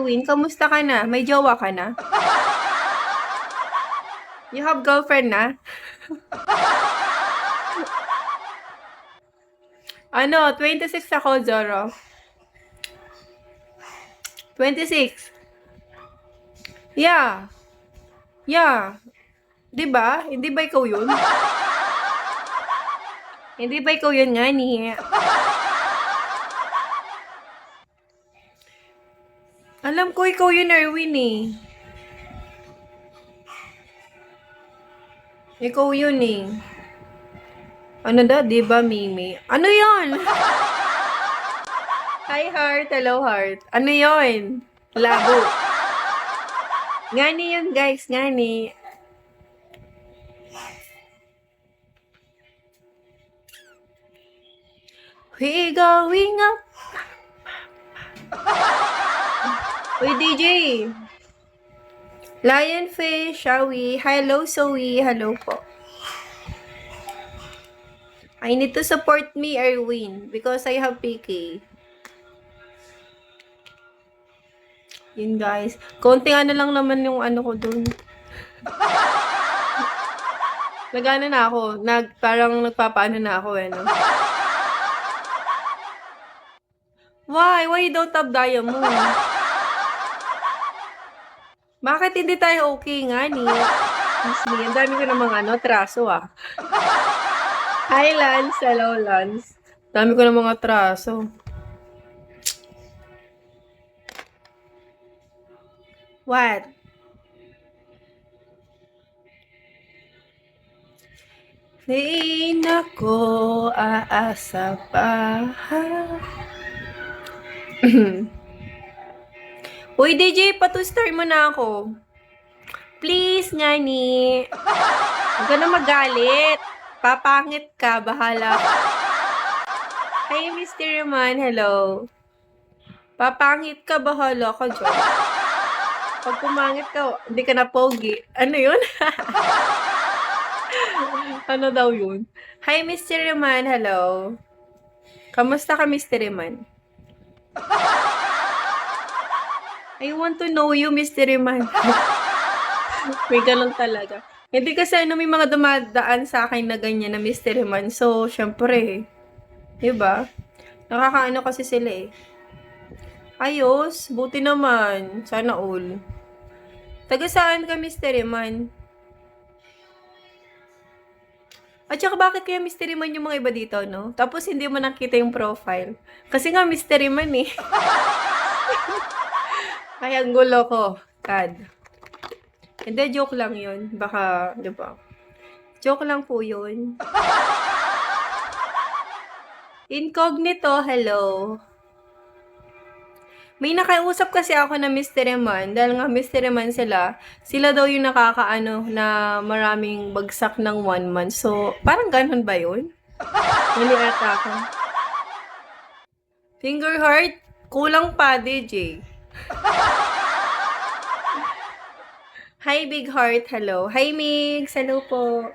Erwin, kamusta ka na? May jowa ka na? You have girlfriend na? Ano, 26 ako, Zoro. 26. Yeah. Yeah. 'Di ba? Hindi ba ikaw yun? Hindi ba ikaw yun nga ni? Alam ko ikaw yun, Erwin eh. Ikaw yun eh. Ano daw, di ba, Mimi? Ano yon? Hi, Heart. Hello, Heart. Ano yon? Labo. Ngani yun, guys. Ngani. We going up. Uy, DJ. Lionfish, Shawi. Hello, Zoe. Hello po. I need to support me, Erwin, because I have PK. Yun, guys. Konti ano lang naman yung ano ko dun. Nagano na ako. Parang nagpapaano na ako eh, no? Why? Why you don't have diamond? Bakit hindi tayo okay nga ni? Miss me, ang dami ko namang traso ah. Hi, Lance. Hello, Lance. Dami ko ng mga traso. What? Di nako aasa pa. Uy, DJ, patu-star mo na ako. Please, ngani. Huwag ka na magalit. Papangit ka, bahala ka. Hi, Mr. Man. Hello. Papangit ka, bahala ka dyan. Pag pumangit ka, hindi ka na pogi. Ano yun? Ano daw yun? Hi, Mr. Man. Hello. Kamusta ka, Mr. Man? I want to know you, Mr. Man. May ganun talaga. Hindi kasi may mga dumadaan sa akin na ganyan na Mr. Man. So, syempre, diba? Nakakaano kasi sila eh. Ayos, buti naman. Sana all. Taga saan ka, Mr. Man? At saka bakit kaya Mystery Man yung mga iba dito, no? Tapos hindi mo nakita yung profile. Kasi nga Mystery Man eh. Ay, ang gulo ko. God. Hindi, joke lang yun. Baka, di ba? Joke lang po yun. Incognito, hello. May nakausap kasi ako na Mystery Man. Dahil nga Mystery Man sila, sila daw yung nakakaano na maraming bagsak ng 1 month. So, parang ganun ba yun? Mali ata ako. Finger heart? Kulang pa, DJ. Hi, Big Heart. Hello. Hi, Migs. Hello po.